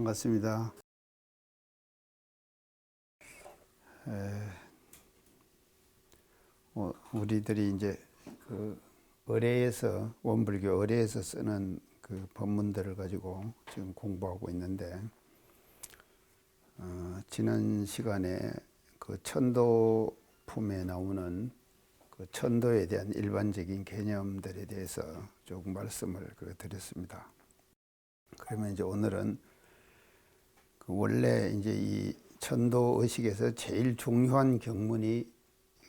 반갑습니다. 우리들이 이제 그 의례에서 원불교 의례에서 쓰는 그 법문들을 가지고 지금 공부하고 있는데, 지난 시간에 그 천도품에 나오는 그 천도에 대한 일반적인 개념들에 대해서 조금 말씀을 드렸습니다. 그러면 이제 오늘은 그 원래 이제 이 천도 의식에서 제일 중요한 경문이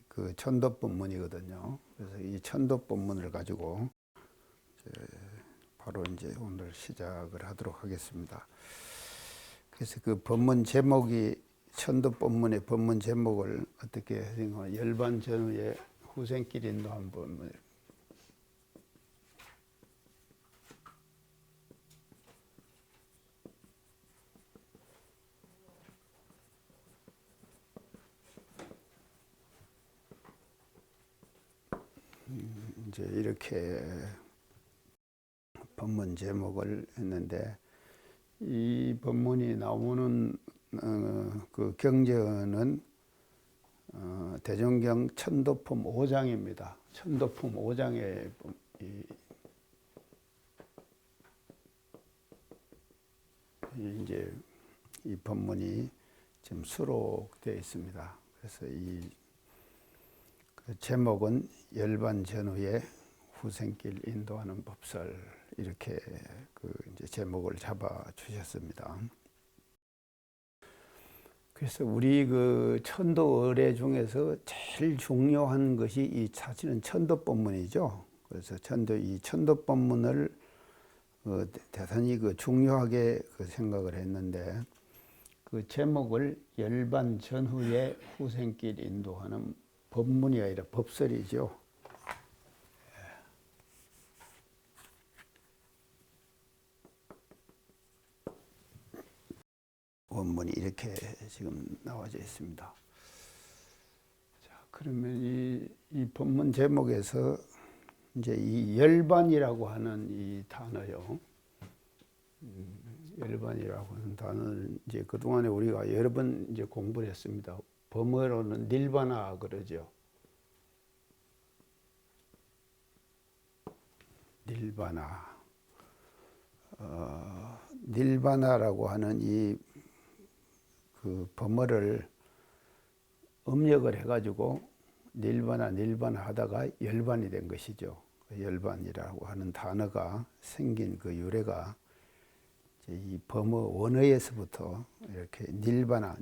그 천도법문이거든요. 그래서 이 천도법문을 가지고 바로 이제 오늘 시작을 하도록 하겠습니다. 그래서 그 법문 제목이 천도법문의 법문 제목을 어떻게 열반전후의 후생길 인도한 법문. 이제 이렇게 법문 제목을 했는데, 이 법문이 나오는 그 경전은 대종경 천도품 5장입니다. 천도품 5장에 이제 이 법문이 지금 수록되어 있습니다. 그래서 이 제목은 열반전후의 후생길 인도하는 법설, 이렇게 그 이제 제목을 잡아 주셨습니다. 그래서 우리 그 천도 의례 중에서 제일 중요한 것이 이 사실은 천도법문이죠. 그래서 이 천도법문을 대단히 그 중요하게 생각을 했는데, 그 제목을 열반전후의 후생길 인도하는 법문이 아니라 법설이죠. 원문이 이렇게 지금 나와져 있습니다. 자, 그러면 이 법문 제목에서 이제 이 열반이라고 하는 이 단어요. 열반이라고 하는 단어는 이제 그동안에 우리가 여러 번 이제 공부를 했습니다. 범어로는 닐바나 그러죠. 닐바나. 닐바나라고 하는 이 그 범어를 음력을 해가지고 닐바나 하다가 열반이 된 것이죠. 열반이라고 하는 단어가 생긴 그 유래가 이 범어 원어에서부터 이렇게 닐바나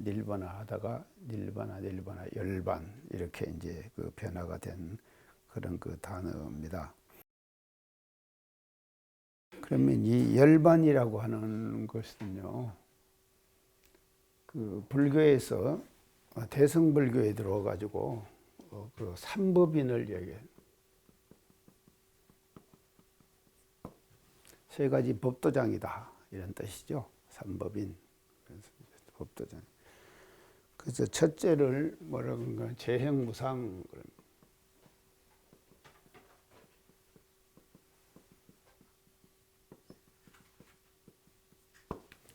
하다가 닐바나 열반, 이렇게 이제 그 변화가 된 그런 그 단어입니다. 그러면 이 열반이라고 하는 것은요, 그 불교에서 대승불교에 들어가지고 그 삼법인을 얘기해요. 세 가지 법도장이다, 이런 뜻이죠. 삼법인, 법도장. 그래서 첫째를 뭐라고 하는가, 재행무상.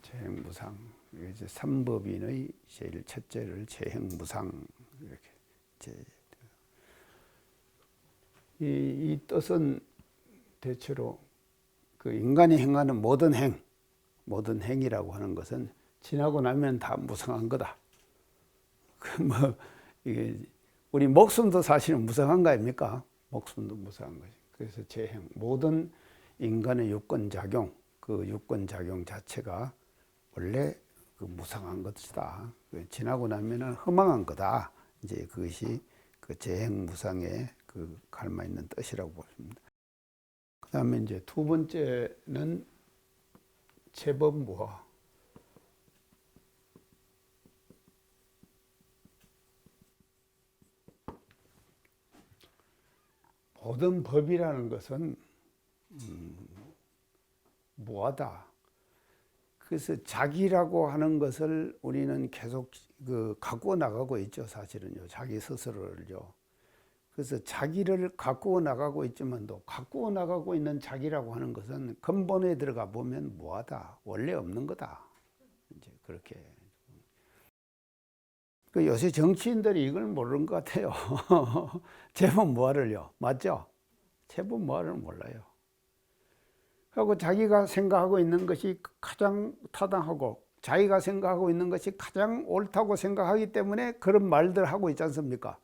재행무상. 이제 삼법인의 제일 첫째를 재행무상, 이렇게 이 뜻은 대체로 그 인간이 행하는 모든 행이라고 하는 것은 지나고 나면 다 무상한 거다. 이게 우리 목숨도 사실은 무상한 거 아닙니까? 목숨도 무상한 거지. 그래서 재행, 모든 인간의 유권작용, 그 유권작용 자체가 원래 그 무상한 것이다. 지나고 나면은 허망한 거다. 이제 그것이 그 재행무상의 그 갈마 있는 뜻이라고 보십니다. 그 다음에 이제 두 번째는 제법무화. 모든 법이라는 것은 무하다. 그래서 자기라고 하는 것을 우리는 계속 그 갖고 나가고 있죠, 사실은요. 자기 스스로를요. 그래서 자기를 갖고 나가고 있지만도 갖고 나가고 있는 자기라고 하는 것은 근본에 들어가 보면 무하다. 원래 없는 거다. 그렇게. 그 요새 정치인들이 이걸 모르는 것 같아요. 재본 뭐하를요? 맞죠? 재본 뭐하를 몰라요. 하고 자기가 생각하고 있는 것이 가장 타당하고 자기가 생각하고 있는 것이 가장 옳다고 생각하기 때문에 그런 말들 하고 있지 않습니까?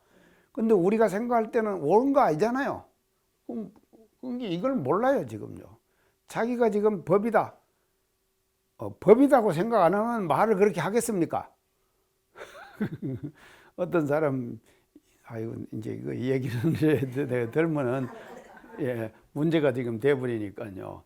근데 우리가 생각할 때는 옳은 거 아니잖아요. 그럼 이걸 몰라요, 지금요. 자기가 지금 법이다. 법이다고 생각 안 하면 말을 그렇게 하겠습니까? 어떤 사람, 아이고, 이제 이거 얘기는 내가 들면은, 예, 문제가 지금 돼버리니까요.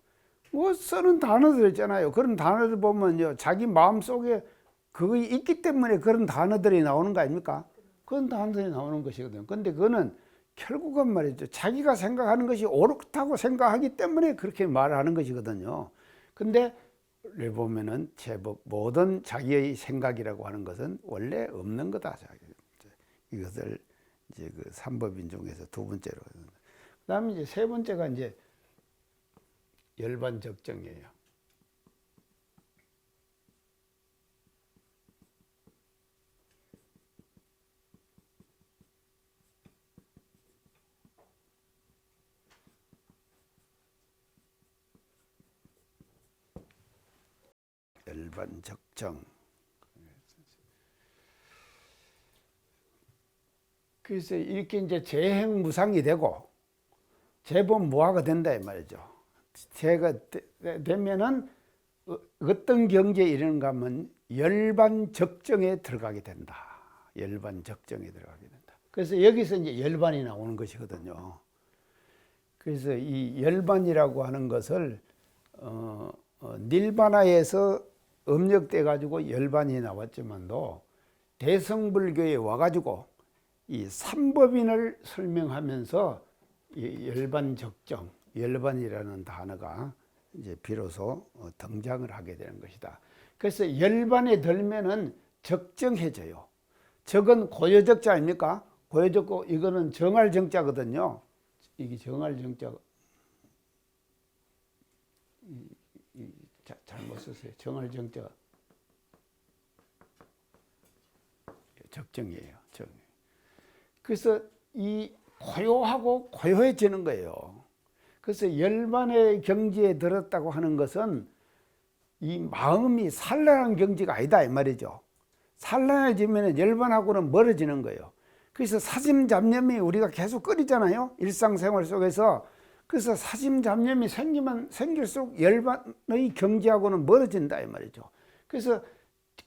뭐 쓰는 단어들 있잖아요. 그런 단어들 보면요, 자기 마음 속에 그거 있기 때문에 그런 단어들이 나오는 거 아닙니까? 그런 단어들이 나오는 것이거든요. 근데 그거는 결국은 말이죠, 자기가 생각하는 것이 옳다고 생각하기 때문에 그렇게 말을 하는 것이거든요. 근데 보면은 제법 모든 자기의 생각이라고 하는 것은 원래 없는 거다. 이것을 이제 그 삼법인 중에서 두 번째로. 그다음에 이제 세 번째가 이제 열반적정이에요. 열반적정. 그래서 이렇게 이제 재행무상이 되고 재범무화가 된다 이 말이죠. 재가 되면은 어떤 경지에 이르는가 하면 열반적정에 들어가게 된다. 열반적정에 들어가게 된다. 그래서 여기서 이제 열반이 나오는 것이거든요. 그래서 이 열반이라고 하는 것을 닐바나에서 음력돼 가지고 열반이 나왔지만도 대성불교에 와가지고 이 삼법인을 설명하면서 이 열반적정, 열반이라는 단어가 이제 비로소 등장을 하게 되는 것이다. 그래서 열반에 들면은 적정해져요. 적은 고요적자 아닙니까? 고요적고 이거는 정할 정자거든요. 이게 정할 정자. 잘못 썼어요. 정할 정자. 적정이에요. 적. 그래서 이 고요하고 고요해지는 거예요. 그래서 열반의 경지에 들었다고 하는 것은 이 마음이 산란한 경지가 아니다 이 말이죠. 산란해지면 열반하고는 멀어지는 거예요. 그래서 사심잡념이 우리가 계속 끓이잖아요. 일상생활 속에서. 그래서 사심잡념이 생기면 생길수록 열반의 경지하고는 멀어진다 이 말이죠. 그래서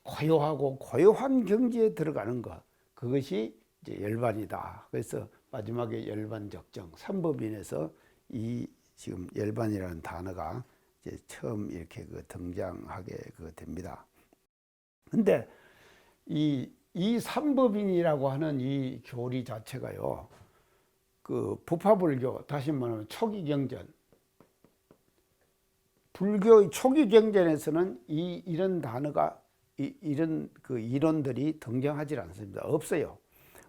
고요하고 고요한 경지에 들어가는 것, 그것이 이제 열반이다. 그래서 마지막에 열반적정, 삼법인에서 이 지금 열반이라는 단어가 이제 처음 이렇게 등장하게 됩니다. 근데 이 삼법인이라고 하는 이 교리 자체가요, 그 부파불교, 다시 말하면 초기 경전, 불교의 초기 경전에서는 이런 단어가 이런 그 이론들이 등장하지 않습니다. 없어요.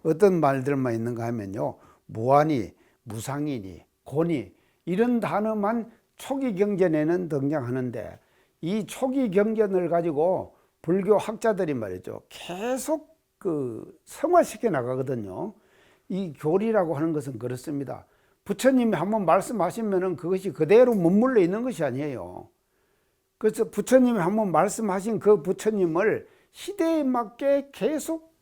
어떤 말들만 있는가 하면요, 무한이, 무상이니, 곤이 이런 단어만 초기 경전에는 등장하는데 이 초기 경전을 가지고 불교 학자들이 말이죠, 계속 그 성화시켜 나가거든요. 이 교리라고 하는 것은 그렇습니다. 부처님이 한번 말씀하시면은 그것이 그대로 머물러 있는 것이 아니에요. 그래서 부처님이 한번 말씀하신 그 부처님을 시대에 맞게 계속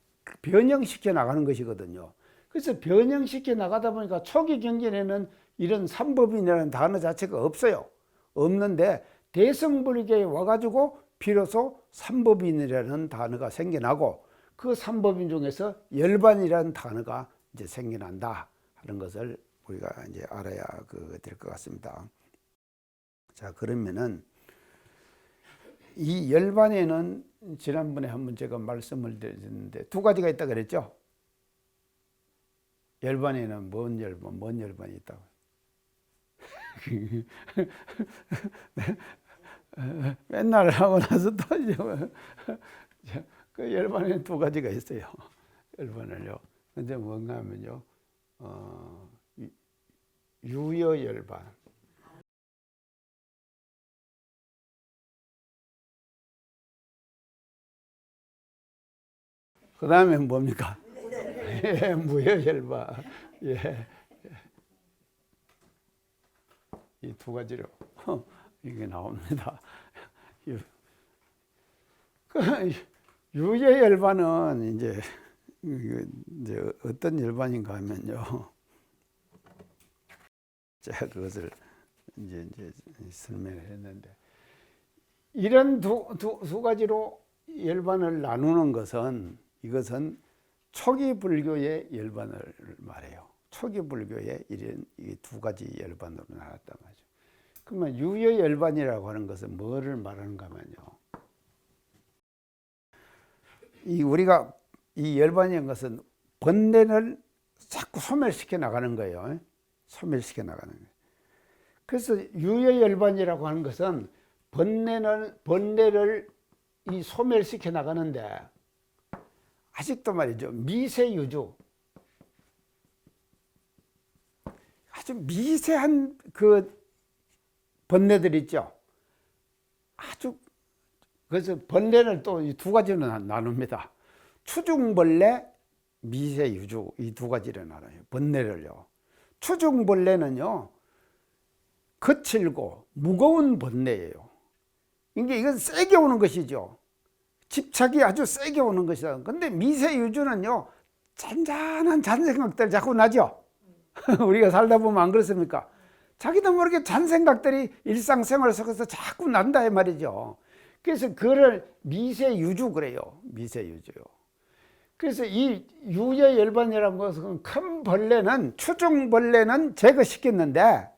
변형시켜 나가는 것이거든요. 그래서 변형시켜 나가다 보니까 초기 경전에는 이런 삼법인이라는 단어 자체가 없어요. 없는데 대성불교에 와가지고 비로소 삼법인이라는 단어가 생겨나고 그 삼법인 중에서 열반이라는 단어가 이제 생겨난다 하는 것을 우리가 이제 알아야 될 것 같습니다. 자, 그러면은 이 열반에는 지난번에 한번 제가 말씀을 드렸는데 두 가지가 있다 그랬죠. 열반에는 뭔 열반이 있다고. 맨날 하고 나서 또 이제 그 열반에는 두 가지가 있어요. 열반을요. 근데 뭔가 하면요, 유여열반. 그 다음에 뭡니까? 예, 무효열반. 예. 이 두 가지로 이게 나옵니다. 유효열반은 이제 어떤 열반인가 하면요. 제가 그것을 이제 설명을 했는데, 이런 두 가지로 열반을 나누는 것은, 이것은 초기 불교의 열반을 말해요. 초기 불교의 이런 이 두 가지 열반으로 나눴단 말이죠. 그러면 유효 열반이라고 하는 것은 뭐를 말하는가 하면요. 우리가 이 열반이라는 것은 번뇌를 자꾸 소멸시켜 나가는 거예요. 소멸시켜 나가는 거예요. 그래서 유효 열반이라고 하는 것은 번뇌를 이 소멸시켜 나가는데, 아직도 말이죠. 미세유주. 아주 미세한 그 번뇌들 있죠. 아주, 그래서 번뇌를 또 두 가지로 나눕니다. 추중벌레, 미세유주, 이 두 가지로 나눠요. 번뇌를요. 추중벌레는요, 거칠고 무거운 번뇌예요. 이건 세게 오는 것이죠. 집착이 아주 세게 오는 것이다. 근데 미세유주는요, 잔잔한 잔생각들 자꾸 나죠. 우리가 살다 보면 안 그렇습니까? 자기도 모르게 잔생각들이 일상생활 속에서 자꾸 난다 이 말이죠. 그래서 그걸 미세유주 그래요. 미세유주요. 그래서 이 유효열반이라는 것은 큰 벌레는, 추중벌레는 제거시켰는데,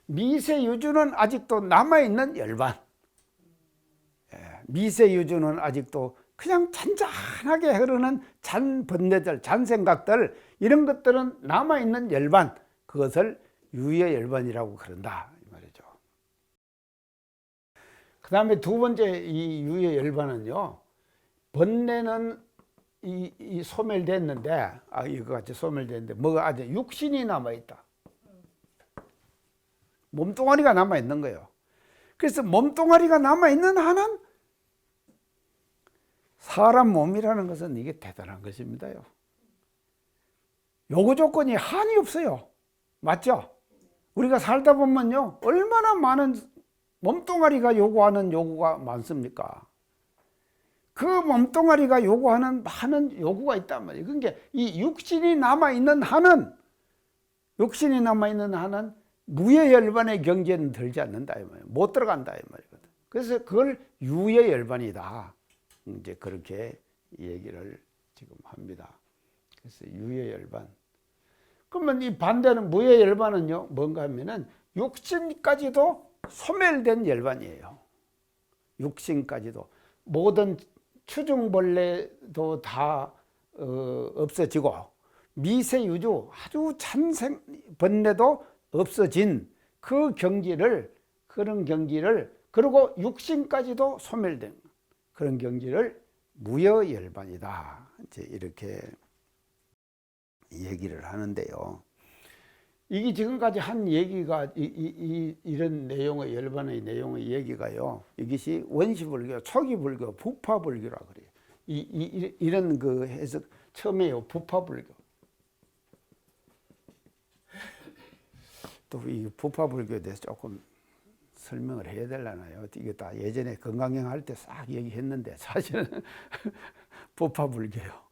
미세유주는 아직도 남아있는 열반. 미세유주는 아직도 그냥 잔잔하게 흐르는 잔번뇌들, 잔생각들, 이런 것들은 남아있는 열반, 그것을 유효열반이라고 그런다 이 말이죠. 그 다음에 두 번째 이 유효열반은요, 번뇌는 이 소멸됐는데, 이거 같이 소멸됐는데 뭐가 아직 육신이 남아있다. 몸뚱아리가 남아있는 거예요. 그래서 몸뚱아리가 남아있는 한은, 사람 몸이라는 것은 이게 대단한 것입니다요. 요구 조건이 한이 없어요. 맞죠? 우리가 살다 보면요, 얼마나 많은 몸뚱아리가 요구하는 요구가 많습니까? 그 몸뚱아리가 요구하는 많은 요구가 있단 말이에요. 그러니까 이 육신이 남아있는 한은, 무효열반의 경계는 들지 않는다 이 말이에요. 못 들어간다 이 말이거든. 그래서 그걸 유효열반이다, 이제 그렇게 얘기를 지금 합니다. 그래서 유효열반. 그러면 이 반대는 무효열반은요, 뭔가 하면은 육신까지도 소멸된 열반이에요. 육신까지도. 모든 추중벌레도 다 없어지고, 미세유주, 아주 잔생 번뇌도 없어진 그 경지를, 그런 경지를, 그리고 육신까지도 소멸된 그런 경지를 무효열반이다, 이제 이렇게 얘기를 하는데요. 이게 지금까지 한 얘기가 이런 내용의 열반의 내용의 얘기가요, 이것이 원시불교, 초기불교, 부파불교라 그래요. 이런 그 해석 처음에요. 부파불교. 또 이 부파불교에 대해서 조금 설명을 해야 되려나요? 이게 다 예전에 건강형 할 때 싹 얘기했는데, 사실은 부파불교요.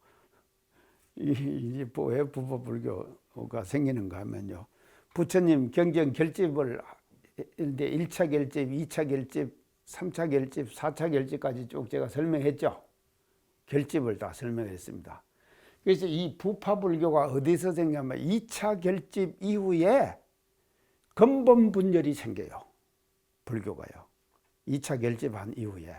이제 왜 부파불교가 생기는가 하면요, 부처님 경전 결집을 1차 결집, 2차 결집, 3차 결집, 4차 결집까지 쭉 제가 설명했죠. 결집을 다 설명했습니다. 그래서 이 부파불교가 어디서 생기냐면 2차 결집 이후에 근본 분열이 생겨요. 불교가요. 2차 결집한 이후에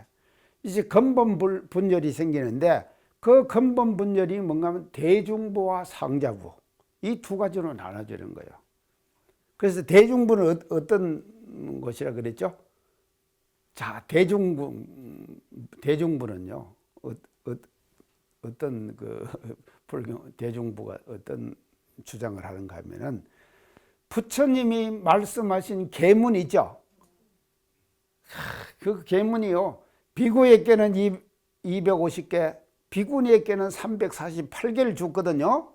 이제 근본 분열이 생기는데, 그 근본 분열이 뭔가 하면 대중부와 상자부, 이 두 가지로 나눠지는 거예요. 그래서 대중부는 어떤 것이라 그랬죠? 자, 대중부는요, 어떤 그 불교 대중부가 어떤 주장을 하는가 하면은, 부처님이 말씀하신 계문이죠. 그 계문이요, 비구에게는 250개, 비구니에게는 348개를 줬거든요.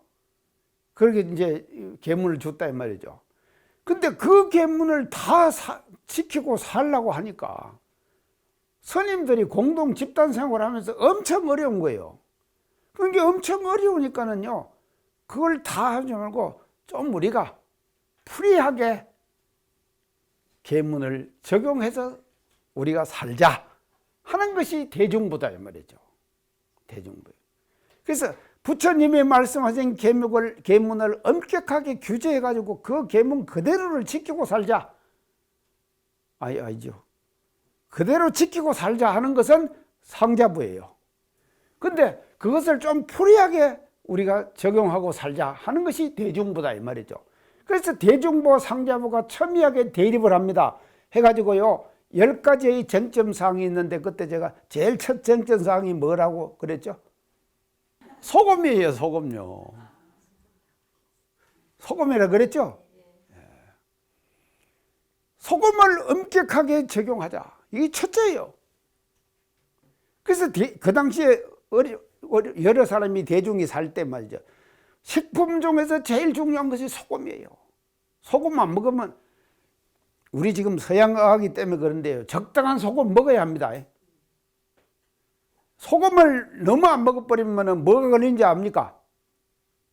그렇게 이제 계문을 줬다 이 말이죠. 근데 그 계문을 다 지키고 살라고 하니까 스님들이 공동 집단 생활하면서 엄청 어려운 거예요. 그러니까 엄청 어려우니까는요, 그걸 다 하지 말고 좀 우리가 프리하게 계문을 적용해서 우리가 살자 하는 것이 대중보다 이 말이죠. 대중부. 그래서 부처님이 말씀하신 계문을 엄격하게 규제해가지고 그 계문 그대로를 지키고 살자. 아니죠. 그대로 지키고 살자 하는 것은 상자부예요. 근데 그것을 좀 프리하게 우리가 적용하고 살자 하는 것이 대중부다 이 말이죠. 그래서 대중부, 상자부가 첨예하게 대립을 합니다. 해가지고요, 10가지의 쟁점사항이 있는데 그때 제가 제일 첫 쟁점사항이 뭐라고 그랬죠? 소금이에요, 소금요. 소금이라 그랬죠? 소금을 엄격하게 적용하자. 이게 첫째예요. 그래서 그 당시에 여러 사람이 대중이 살 때 말이죠. 식품 중에서 제일 중요한 것이 소금이에요. 소금 안 먹으면, 우리 지금 서양의학이기 때문에 그런데요, 적당한 소금 먹어야 합니다. 소금을 너무 안 먹어버리면 뭐가 걸리는지 압니까?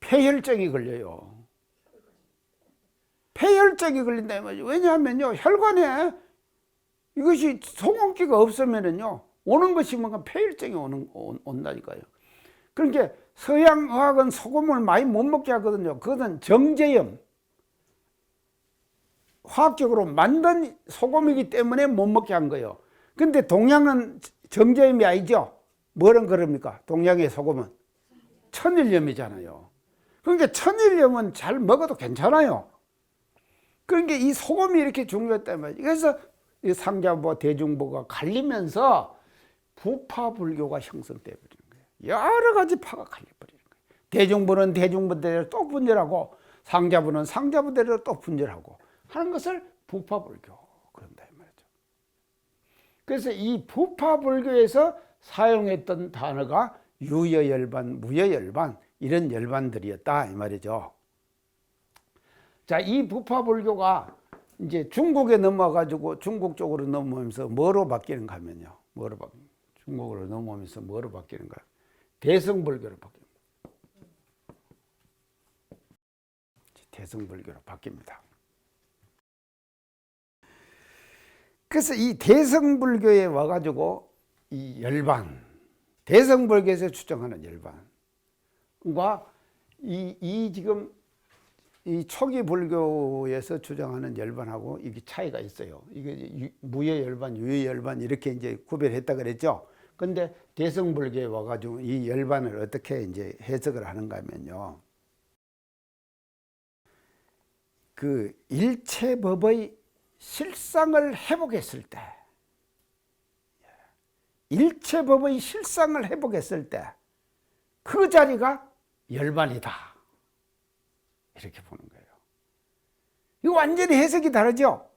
폐혈증이 걸려요. 폐혈증이 걸린다. 왜냐하면요, 혈관에 이것이 소금기가 없으면은요, 오는 것이 뭔가 폐혈증이 온다니까요. 그러니까 서양의학은 소금을 많이 못 먹게 하거든요. 그것은 정제염, 화학적으로 만든 소금이기 때문에 못 먹게 한 거예요. 근데 동양은 정제염이 아니죠. 뭐는 그럽니까? 동양의 소금은 천일염이잖아요. 그러니까 천일염은 잘 먹어도 괜찮아요. 그러니까 이 소금이 이렇게 중요했단 말이에요. 그래서 이 상자부, 대중부가 갈리면서 부파불교가 형성되어 버리는 거예요. 여러 가지 파가 갈려버리는 거예요. 대중부는 대중부대로 또 분열하고, 상자부는 상자부대로 또 분열하고 하는 것을 부파불교 그런다 이 말이죠. 그래서 이 부파불교에서 사용했던 단어가 유여열반, 무여열반 이런 열반들이었다 이 말이죠. 자, 이 부파불교가 이제 중국에 넘어가지고 중국 쪽으로 넘어오면서 뭐로 바뀌는가 하면요. 중국으로 넘어오면서 뭐로 바뀌는가? 대승불교로 바뀝니다. 대승불교로 바뀝니다. 그래서 이 대승불교에 와가지고 이 열반, 대승불교에서 주장하는 열반과 지금 이 초기 불교에서 주장하는 열반하고 이게 차이가 있어요. 이게 무여열반, 유여열반 이렇게 이제 구별했다 그랬죠. 근데 대승불교에 와가지고 이 열반을 어떻게 이제 해석을 하는가 하면요. 그 일체법의 실상을 회복했을 때, 일체법의 실상을 회복했을 때 그 자리가 열반이다. 이렇게 보는 거예요. 이거 완전히 해석이 다르죠?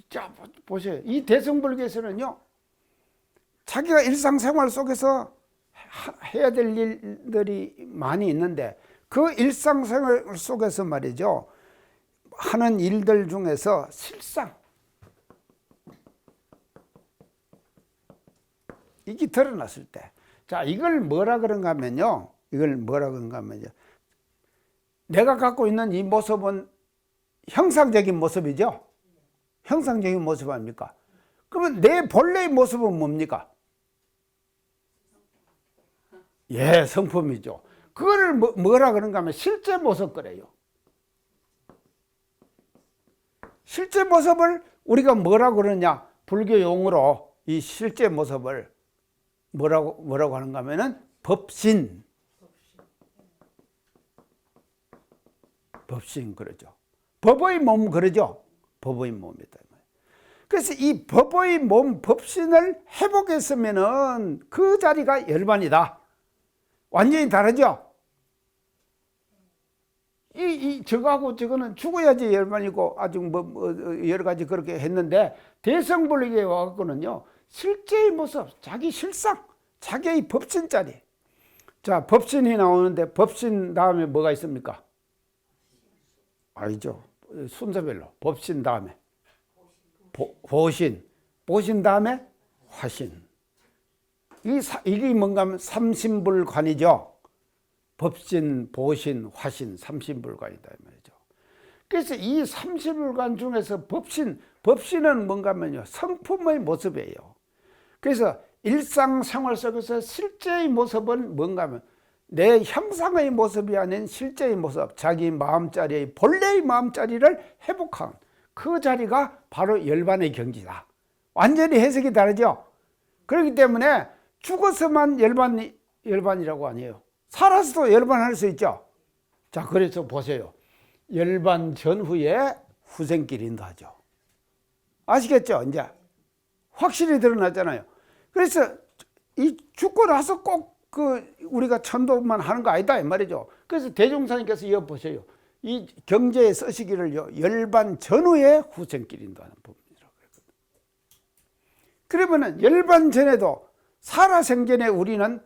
자, 보세요. 이 대승불교에서는요, 자기가 일상생활 속에서 해야 될 일들이 많이 있는데 그 일상생활 속에서 말이죠, 하는 일들 중에서 실상, 이게 드러났을 때, 자, 이걸 뭐라 그런가 하면요, 내가 갖고 있는 이 모습은 형상적인 모습이죠. 형상적인 모습 아닙니까? 그러면 내 본래의 모습은 뭡니까? 예, 성품이죠. 그거를 뭐라 그런가 하면 실제 모습 그래요. 실제 모습을 우리가 뭐라 그러냐? 불교 용어로 이 실제 모습을 뭐라고 하는가 하면은 법신 그러죠. 법의 몸 그러죠. 법의 몸이다. 그래서 이 법의 몸, 법신을 회복했으면은 그 자리가 열반이다. 완전히 다르죠. 저거하고 저거는 죽어야지 열반이고 아주 여러 가지 그렇게 했는데, 대승불교에 와갖고는요, 실제의 모습, 자기 실상, 자기의 법신 자리. 자, 법신이 나오는데 법신 다음에 뭐가 있습니까? 아니죠. 순서별로. 법신 다음에 보신. 보신 다음에 화신. 이게 뭔가 하면 삼신불관이죠. 법신, 보신, 화신, 삼신불관이다 이 말이죠. 그래서 이 삼신불관 중에서 법신은 뭔가 하면요, 성품의 모습이에요. 그래서 일상생활 속에서 실제의 모습은 뭔가 하면 내 형상의 모습이 아닌 실제의 모습, 자기 마음자리의 본래의 마음자리를 회복한 그 자리가 바로 열반의 경지다. 완전히 해석이 다르죠. 그렇기 때문에 죽어서만 열반이라고 아니에요. 살아서도 열반할 수 있죠. 자, 그래서 보세요. 열반 전후에 후생길이 인도하죠. 아시겠죠? 이제 확실히 드러나잖아요. 그래서 이 죽고 나서 꼭 우리가 천도만 하는 거 아니다 이 말이죠. 그래서 대종사님께서 이어 보세요. 이 경제에 쓰시기를요, 열반 전후에 후생길이 인도하는 법이라고 했거든요. 그러면은 열반 전에도 살아생전에 우리는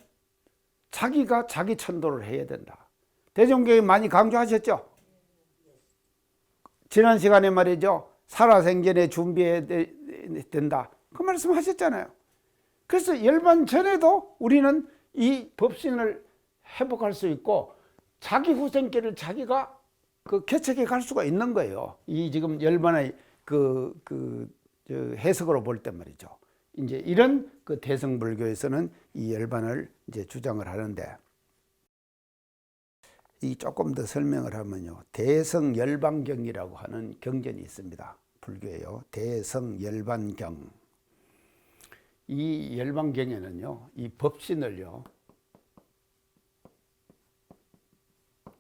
자기가 자기 천도를 해야 된다. 대종교회 많이 강조하셨죠? 지난 시간에 말이죠. 살아생전에 준비해야 된다. 그 말씀 하셨잖아요. 그래서 열반 전에도 우리는 이 법신을 회복할 수 있고 자기 후생길을 자기가 개척해 갈 수가 있는 거예요. 이 지금 열반의 해석으로 볼 때 말이죠. 이제 이런 대승불교에서는 이 열반을 이제 주장을 하는데, 이 조금 더 설명을 하면요, 대성열반경이라고 하는 경전이 있습니다. 불교예요. 대성열반경. 이 열반경에는요, 이 법신을요,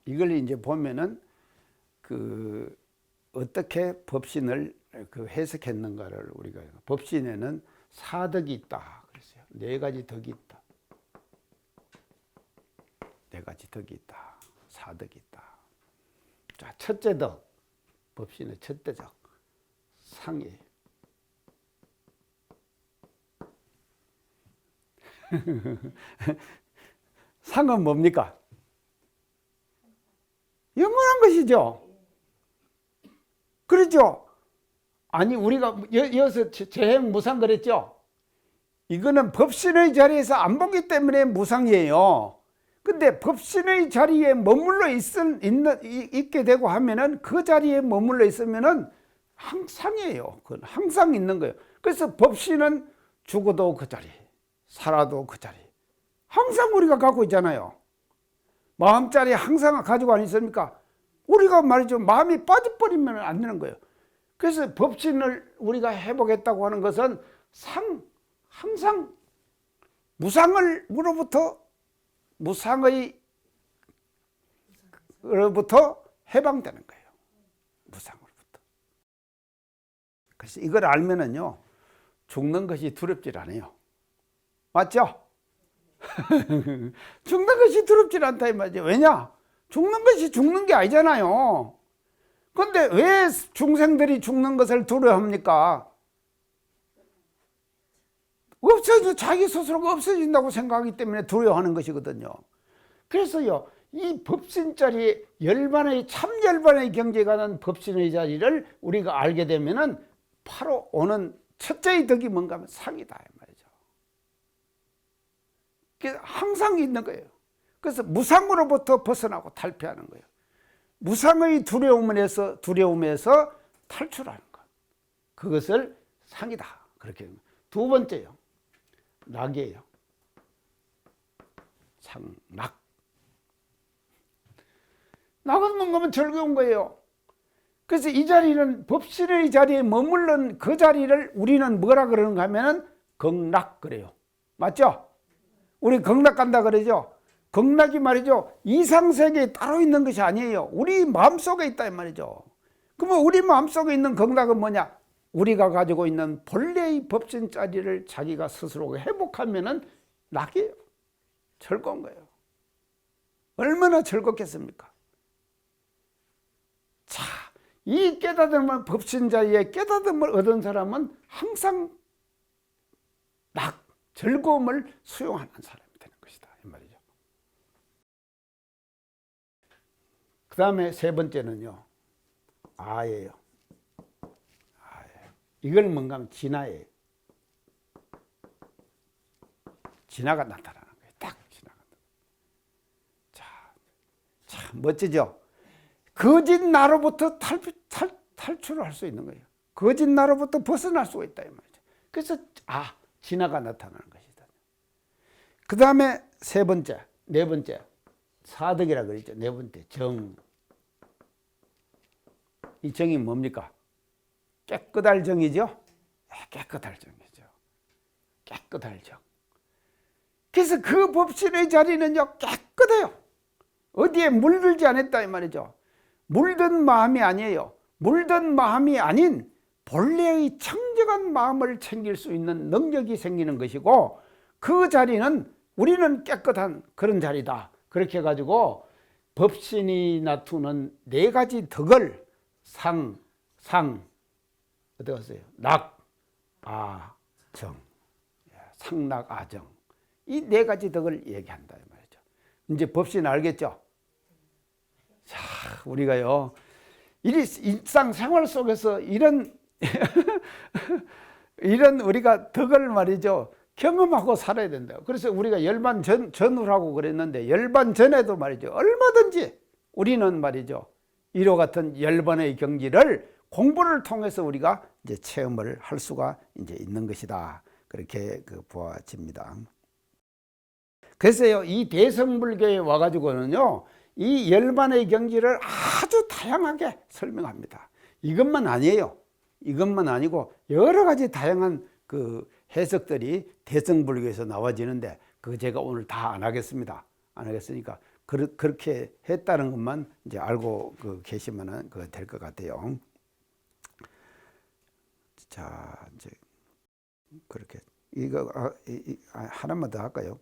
이걸 이제 보면은 어떻게 법신을 해석했는가를 우리가, 법신에는 사덕이 있다 그랬어요. 4가지 덕이 있다. 4가지 덕이 있다. 사덕이 있다. 자, 첫째 덕, 법신의 첫째 덕, 상이에요. 상은 뭡니까? 영원한 것이죠. 그렇죠? 아니, 우리가 여기서 재행 무상 그랬죠? 이거는 법신의 자리에서 안 보기 때문에 무상이에요. 근데 법신의 자리에 머물러 있게 되고 하면은, 그 자리에 머물러 있으면은 항상이에요. 그건 항상 있는 거예요. 그래서 법신은 죽어도 그 자리, 살아도 그 자리, 항상 우리가 갖고 있잖아요. 마음자리 항상 가지고 안 있습니까? 우리가 말이죠, 마음이 빠져버리면 안 되는 거예요. 그래서 법신을 우리가 회복했다고 하는 것은 항상 무상으로부터 해방되는 거예요. 무상으로부터. 그래서 이걸 알면은요, 죽는 것이 두렵질 않아요. 맞죠? 죽는 것이 두렵질 않다 이 말이죠. 왜냐? 죽는 것이 죽는 게 아니잖아요. 그런데 왜 중생들이 죽는 것을 두려워합니까? 자기 스스로가 없어진다고 생각하기 때문에 두려워하는 것이거든요. 그래서요, 이 법신 자리, 참열반의 경지가 는 법신의 자리를 우리가 알게 되면은 바로 오는 첫째의 덕이 뭔가 하면 상이다 이 말이죠. 그래서 항상 있는 거예요. 그래서 무상으로부터 벗어나고 탈피하는 거예요. 무상의 두려움에서 탈출하는 것. 그것을 상이다. 그렇게. 두 번째요, 낙이에요. 낙. 낙은 뭔가 즐거운 거예요. 그래서 이 자리는 법신의 자리에 머물른 그 자리를 우리는 뭐라 그러는가 하면은 극락 그래요. 맞죠? 우리 극락 간다 그러죠? 극락이 말이죠, 이상세계에 따로 있는 것이 아니에요. 우리 마음속에 있다 이 말이죠. 그러면 우리 마음속에 있는 극락은 뭐냐? 우리가 가지고 있는 본래의 법신 자리를 자기가 스스로 회복하면은 낙이에요. 즐거운 거예요. 얼마나 즐겁겠습니까? 자, 이 깨닫음을, 법신 자리에 깨닫음을 얻은 사람은 항상 낙, 즐거움을 수용하는 사람이 되는 것이다 이 말이죠. 그 다음에 세 번째는요, 아예요. 이걸 뭔가 하면 진화예요. 진화가 나타나는 거예요. 딱 진화가. 자, 참 멋지죠? 거짓 나로부터 탈출을 할 수 있는 거예요. 거짓 나로부터 벗어날 수가 있다 이 말이죠. 그래서 진화가 나타나는 것이다. 그 다음에 세 번째, 네 번째, 사덕이라 그랬죠. 네 번째, 정. 이 정이 뭡니까? 깨끗할 정이죠. 깨끗할 정이죠. 깨끗할 정. 그래서 그 법신의 자리는요, 깨끗해요. 어디에 물들지 않았다 이 말이죠. 물든 마음이 아니에요. 물든 마음이 아닌 본래의 청정한 마음을 챙길 수 있는 능력이 생기는 것이고, 그 자리는 우리는 깨끗한 그런 자리다. 그렇게 해가지고 법신이 나투는 네 가지 덕을 어디 갔어요? 낙아정, 상낙아정, 이 네 가지 덕을 얘기한다 이 말이죠. 이제 법신 알겠죠? 자, 우리가요, 일상생활 속에서 이런 이런 우리가 덕을 말이죠, 경험하고 살아야 된다. 그래서 우리가 열반 전후라고 그랬는데, 열반 전에도 말이죠, 얼마든지 우리는 말이죠, 이와 같은 열반의 경지를 공부를 통해서 우리가 이제 체험을 할 수가 이제 있는 것이다. 그렇게 보아집니다. 그래서요, 이 대성불교에 와가지고는요, 이 열반의 경지를 아주 다양하게 설명합니다. 이것만 아니에요. 이것만 아니고 여러 가지 다양한 그 해석들이 대성불교에서 나와지는데, 그거 제가 오늘 다 안 하겠습니다. 안 하겠으니까 그렇게 했다는 것만 이제 알고 계시면은 될 것 같아요. 자, 이제 그렇게 이거 하나만 더 할까요?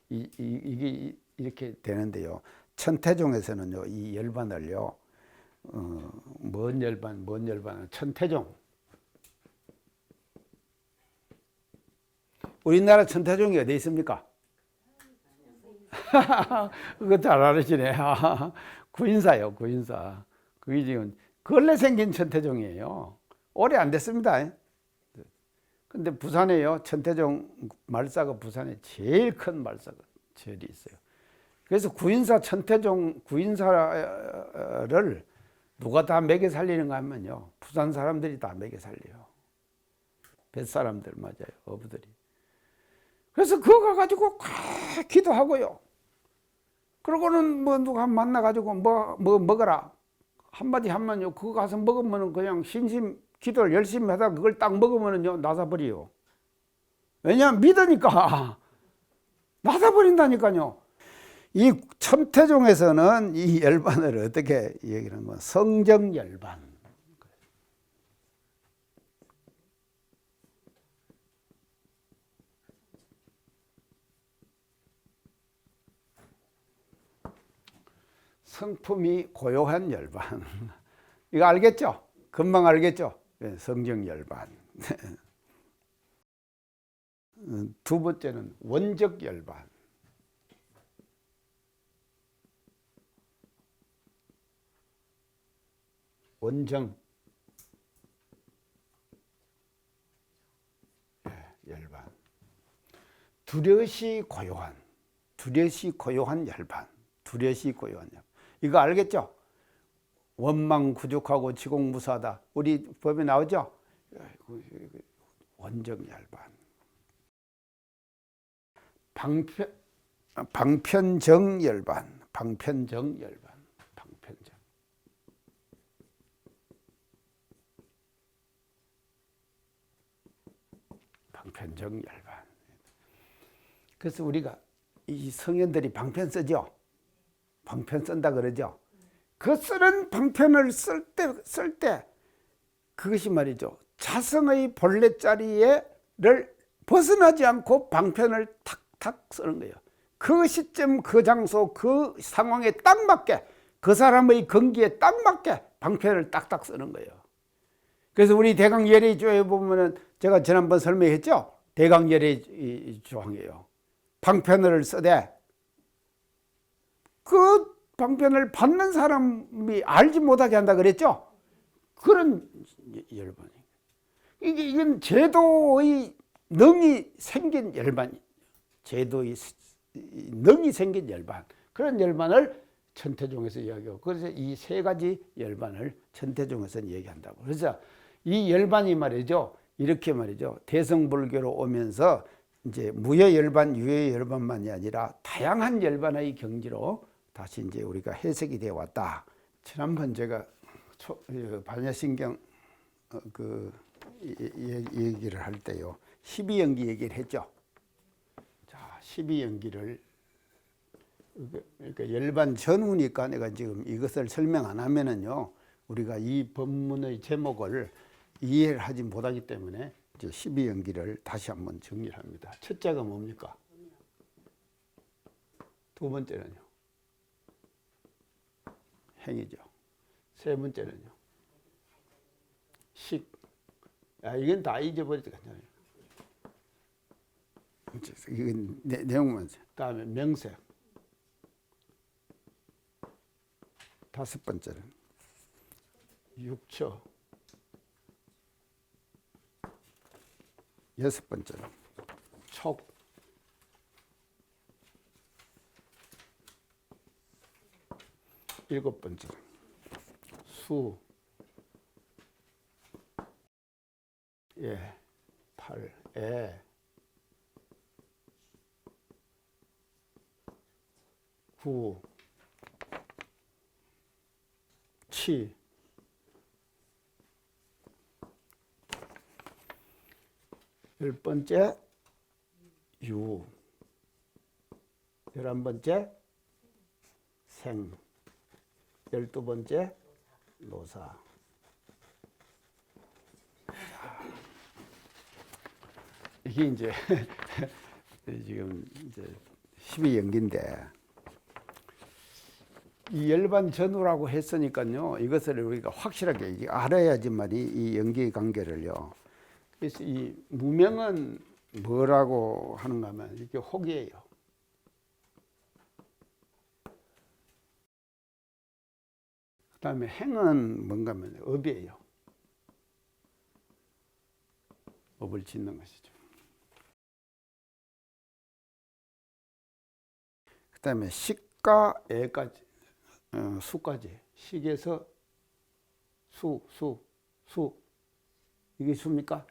이게 이렇게 되는데요. 천태종에서는요, 이 열반을요, 뭔 열반, 천태종. 우리나라 천태종이 어디 있습니까? 그거 잘 알으시네. 구인사요, 구인사. 그게 지금 근래 생긴 천태종이에요. 오래 안 됐습니다. 근데 부산에요, 천태종 말사가 부산에 제일 큰 말사가 절이 있어요. 그래서 구인사, 천태종 구인사를 누가 다 먹여 살리는가 하면요, 부산 사람들이 다 먹여 살려요. 뱃사람들 맞아요, 어부들이. 그래서 그거 가가지고 기도하고요. 그러고는 뭐 누가 만나가지고 뭐 먹어라 한마디 하면요, 그거 가서 먹으면 그냥 신심 기도를 열심히 하다가 그걸 딱 먹으면요, 나사버려요. 왜냐하면 믿으니까 나사버린다니까요. 이 천태종에서는 이 열반을 어떻게 얘기하는 건 성정열반. 성품이 고요한 열반. 이거 알겠죠? 금방 알겠죠? 성정열반. 두 번째는 원적열반. 원정 열반. 두려시 고요한 열반. 두려시 고요한 열반. 이거 알겠죠? 원망구죽하고 지공무사하다. 우리 법에 나오죠? 원정열반. 방편정열반. 방편정열반. 방편정열반. 그래서 우리가 이 성현들이 방편 쓰죠? 방편 쓴다 그러죠? 그 쓰는 방편을 쓸 때 그것이 말이죠, 자성의 본래 자리를 벗어나지 않고 방편을 탁탁 쓰는 거예요. 그 시점, 그 장소, 그 상황에 딱 맞게, 그 사람의 건기에 딱 맞게 방편을 딱딱 쓰는 거예요. 그래서 우리 대강 예리조에 보면은 제가 지난번 설명했죠? 대강열의 조항이에요. 방편을 쓰되 그 방편을 받는 사람이 알지 못하게 한다 그랬죠. 그런 열반이. 이건 제도의 능이 생긴 열반, 제도의 능이 생긴 열반, 그런 열반을 천태종에서 이야기하고, 그래서 이 세 가지 열반을 천태종에서는 얘기한다고. 그래서 이 열반이 말이죠, 이렇게 말이죠, 대성불교로 오면서 이제 무여 열반, 유여 열반만이 아니라 다양한 열반의 경지로 다시 이제 우리가 해석이 되어 왔다. 지난번 제가 반야신경 얘기를 할 때요, 12연기 얘기를 했죠. 자, 12연기를 그러니까 열반 전후니까 내가 지금 이것을 설명 안 하면은요, 우리가 이 법문의 제목을 이해를 하지 못하기 때문에 이제 12연기를 다시 한번 정리를 합니다. 첫째가 뭡니까? 두 번째는요, 행이죠. 세 번째는요, 식. 이건 다 잊어버리지 괜찮아요. 이건 내용만. 다음에 명색. 다섯 번째는 육처. 여섯 번째는 촉. 일곱 번째는 수. 예, 팔, 애, 구, 치, 열 번째 유, 11번째 생, 12번째 노사. 이게 이제 지금 이제 12연기인데, 이 열반 전후라고 했으니까요, 이것을 우리가 확실하게 알아야지만이 이 연기의 관계를요. 그래서 이 무명은 뭐라고 하는가 하면 이게 혹이에요. 그 다음에 행은 뭔가 하면 업이에요. 업을 짓는 것이죠. 그 다음에 식과 애까지, 수까지. 식에서 수. 이게 수입니까?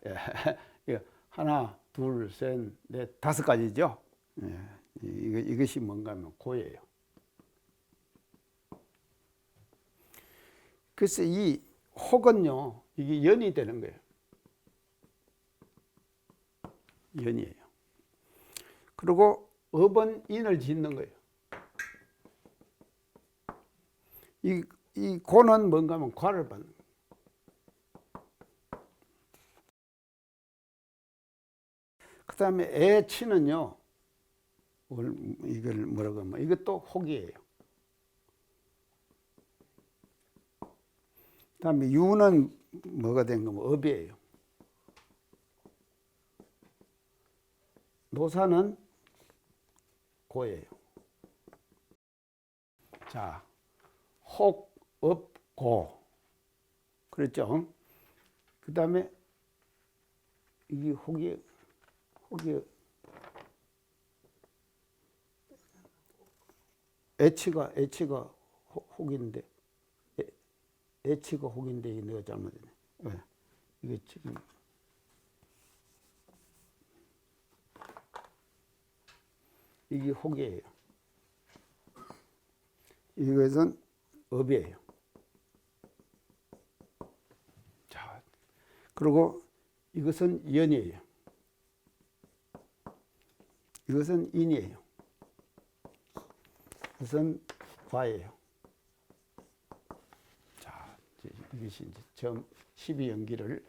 예. 하나, 둘, 셋, 넷, 다섯 가지죠. 예. 이것이 뭔가 하면 고예요. 그래서 이 혹은요, 이게 연이 되는 거예요. 연이에요. 그리고 업은 인을 짓는 거예요. 이 고는 뭔가 하면 과를 받는 거예요. 그 다음에 애치는요, 이걸 뭐라고 하면, 이것도 혹이에요. 그 다음에 유는 뭐가 된 거면 업이에요. 노사는 고예요. 자, 혹, 업, 고. 그렇죠? 그 다음에 이게 혹이 애치가 혹인데, 애치가 혹인데 이게 내가 잘못했네. 네. 이게 지금 이게 혹이에요. 이것은 업이에요. 자, 그리고 이것은 연이에요. 이것은 인이에요. 이것은 과예요. 자, 이것이 이제 처음 12연기를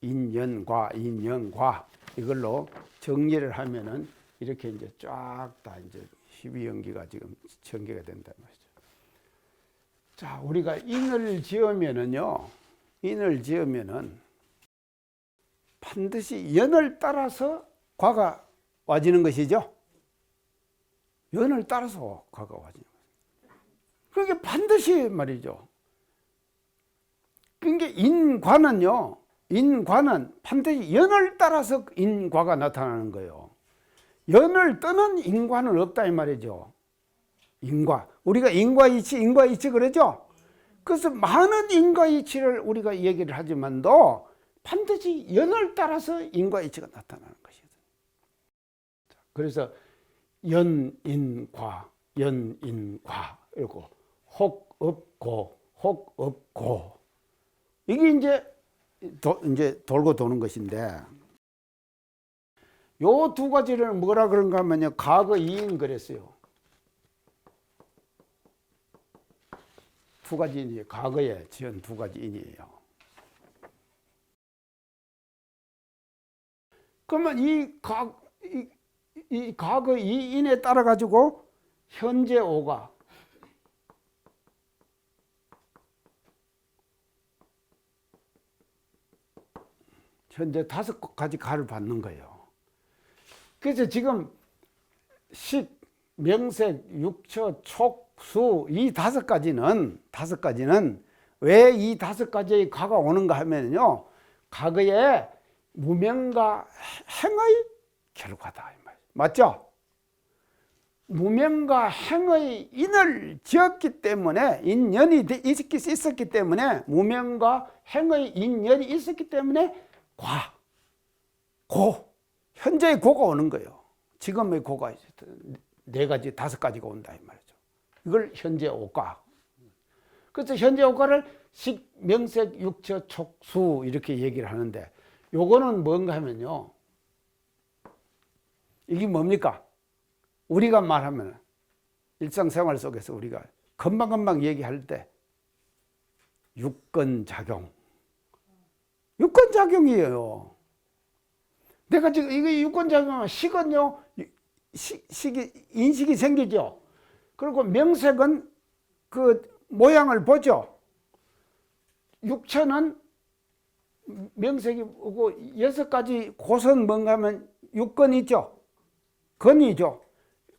인연과 이걸로 정리를 하면은 이렇게 이제 쫙 다 이제 12연기가 지금 전개가 된다는 말이죠. 자, 우리가 인을 지으면은요, 반드시 연을 따라서 과가 와지는 것이죠. 연을 따라서 과가 와지는 거죠. 그게 반드시 말이죠. 그러니까 인과는 반드시 연을 따라서 인과가 나타나는 거예요. 연을 떠는 인과는 없다 이 말이죠. 인과. 우리가 인과이치 그러죠. 그래서 많은 인과이치를 우리가 얘기를 하지만도 반드시 연을 따라서 인과이치가 나타나는 것이거든요. 그래서 연인과 이러고 혹업고 이게 이제 돌고 도는 것인데, 요 두 가지를 뭐라 그런가 하면요, 과거 이인 그랬어요. 두 가지 인이 과거에 지은 두 가지 인이에요. 그러면 이 과거 이 인에 따라 가지고 현재 오가 현재 5가지 가를 받는 거예요. 그래서 지금 식, 명색, 육처, 촉, 수 이 5가지는 왜 이 5가지의 가가 오는가 하면요, 과거에 무명과 행의 결과다. 맞죠? 무명과 행의 인을 지었기 때문에, 인연이 있었기 때문에, 무명과 행의 인연이 있었기 때문에 현재의 고가 오는 거예요. 지금의 고가 4가지, 5가지가 온다 이 말이죠. 이걸 현재 오가. 그래서 현재 오가를 식, 명색, 육처, 촉, 수 이렇게 얘기를 하는데, 요거는 뭔가 하면요, 이게 뭡니까? 우리가 말하면 일상생활 속에서 우리가 금방금방 얘기할 때 유권작용이에요. 내가 지금 이게 유권작용은 식은요, 인식이 생기죠. 그리고 명색은 그 모양을 보죠. 육처는 명색이 오고 6가지 고선 뭔가 하면 육건이 있죠. 건이죠.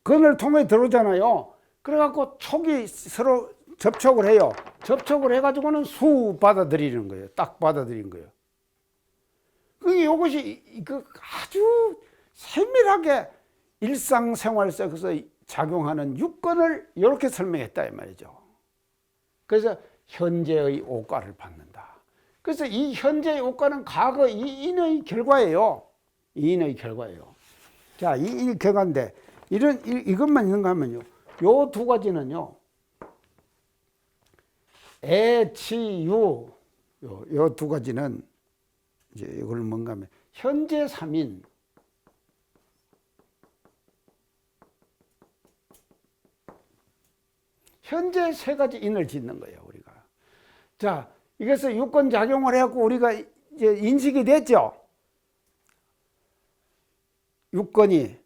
건을 통해 들어오잖아요. 그래갖고 촉이 서로 접촉을 해요. 접촉을 해가지고는 수 받아들이는 거예요. 딱 받아들이는 거예요. 이것이 아주 세밀하게 일상생활 속에서 작용하는 육건을 이렇게 설명했다 이 말이죠. 그래서 현재의 오가를 받는다. 그래서 이 현재의 오가는 과거 이 인의 결과예요. 이 인의 결과예요. 자, 이 인의 결과인데 이것만 있는가 하면요, 요 2가지는요, 애치유, 요 2가지는 이제 이걸 뭔가 하면 현재 3인, 현재 3가지 인을 짓는 거예요, 우리가. 자, 이것을 유권 작용을 해갖고 우리가 이제 인식이 됐죠. 유권이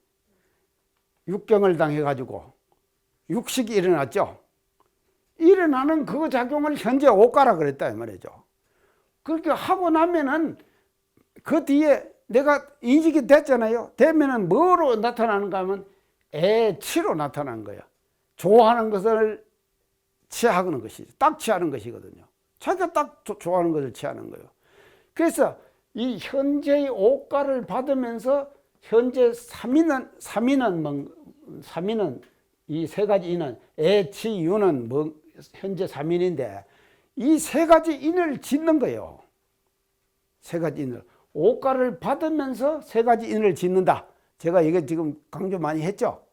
육경을 당해가지고 육식이 일어났죠. 일어나는 그 작용을 현재 오가라 그랬다 이 말이죠. 그렇게 하고 나면은 그 뒤에 내가 인식이 됐잖아요. 되면은 뭐로 나타나는가 하면 애치로 나타나는 거야. 좋아하는 것을 취하는 것이죠. 딱 취하는 것이거든요. 자기가 딱 좋아하는 것을 취하는 거예요. 그래서 이 현재의 오가를 받으면서 현재 3인은 이 3가지 인은 애치유는 현재 3인인데 이 3가지 인을 짓는 거예요. 3가지 인을. 오가를 받으면서 3가지 인을 짓는다. 제가 이게 지금 강조 많이 했죠.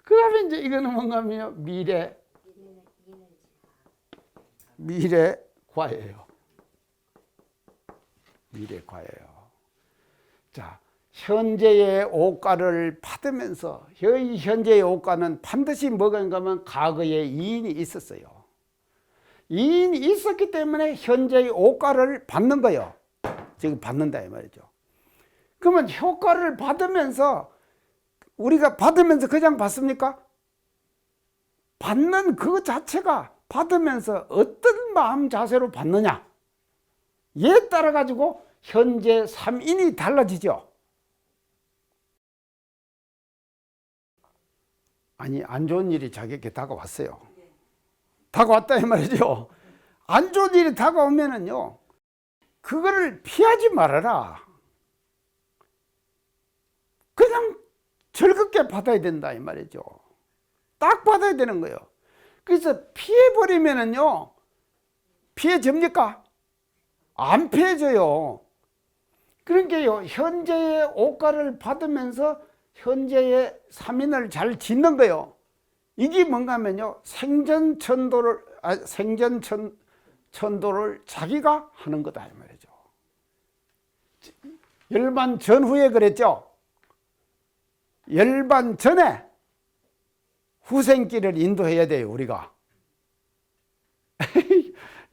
그 다음에 이제 이거는 뭔가 하면 미래과예요. 미래과예요. 자, 현재의 오가를 받으면서 현재의 오가는 반드시 뭐가 있는가 하면 과거에 이인이 있었어요. 이인이 있었기 때문에 현재의 오가를 받는 거예요. 지금 받는다 이 말이죠. 그러면 효과를 받으면서 우리가 받으면서 그냥 받습니까? 받는 그 자체가 받으면서 어떤 마음 자세로 받느냐, 얘에 따라 가지고 현재 3인이 달라지죠. 아니, 안 좋은 일이 자기에게 다가왔어요. 다가왔다 이 말이죠. 안 좋은 일이 다가오면은요, 그거를 피하지 말아라. 그냥 즐겁게 받아야 된다 이 말이죠. 딱 받아야 되는 거예요. 그래서 피해버리면은요, 피해집니까? 안 피해져요. 그러니까요, 현재의 오가를 받으면서 현재의 3인을 잘 짓는 거예요. 이게 뭔가 하면요, 생전천도를 자기가 하는 거다 이 말이죠. 열반 전후에 그랬죠. 열반 전에 후생길을 인도해야 돼요, 우리가.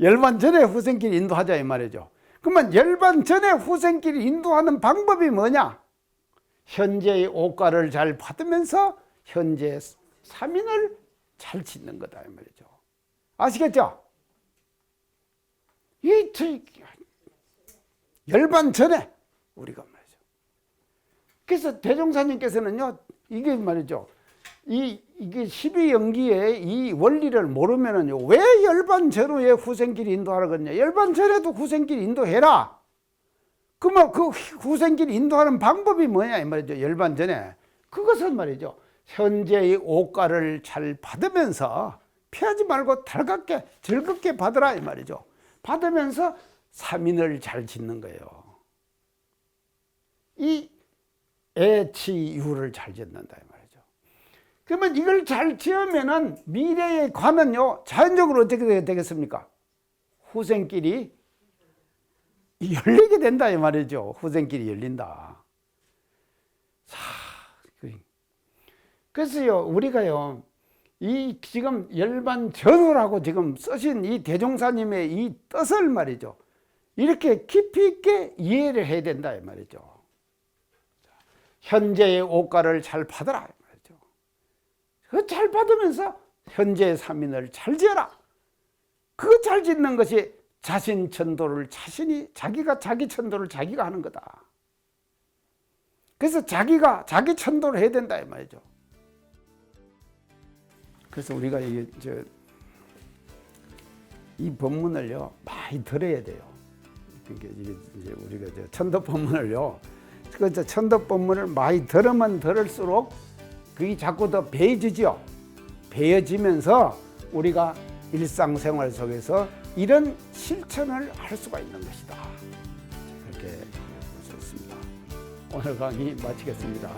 열반 전에 후생길 인도하자 이 말이죠. 그러면 열반 전에 후생길 인도하는 방법이 뭐냐? 현재의 오가를 잘 받으면서 현재 3인을 잘 짓는 거다 이 말이죠. 아시겠죠? 이 열반 전에 우리가 말이죠. 그래서 대종사님께서는요, 이게 말이죠, 이게 12연기의 이 원리를 모르면은요, 왜 열반 전후에 후생길 인도하라 그러냐? 열반 전에도 후생길 인도해라. 그러면 그 후생길 인도하는 방법이 뭐냐 이 말이죠. 열반 전에 그것은 말이죠, 현재의 오가를 잘 받으면서 피하지 말고 달갑게 즐겁게 받으라 이 말이죠. 받으면서 3인을 잘 짓는 거예요. 이 애치유를 잘 짓는다 이 말이죠. 그러면 이걸 잘 지으면은 미래의 관은요, 자연적으로 어떻게 되겠습니까? 후생길이 열리게 된다 이 말이죠. 후생길이 열린다. 자, 그래서요, 우리가요, 이 지금 열반 전후라고 지금 쓰신 이 대종사님의 이 뜻을 말이죠, 이렇게 깊이 있게 이해를 해야 된다 이 말이죠. 현재의 오가를 잘 받아라 이 말이죠. 그 잘 받으면서 현재의 3인을 잘 지어라. 그거 잘 짓는 것이 자신 천도를 자기가 자기 천도를 자기가 하는 거다. 그래서 자기가 자기 천도를 해야 된다 이 말이죠. 그래서 우리가 이 법문을요, 많이 들어야 돼요. 그러니까 이제 우리가 천도 법문을요, 그 천도 법문을 많이 들으면 들을수록 그게 자꾸 더 배워지죠. 배워지면서 우리가 일상생활 속에서 이런 실천을 할 수가 있는 것이다. 그렇게 볼 수 있습니다. 오늘 강의 마치겠습니다.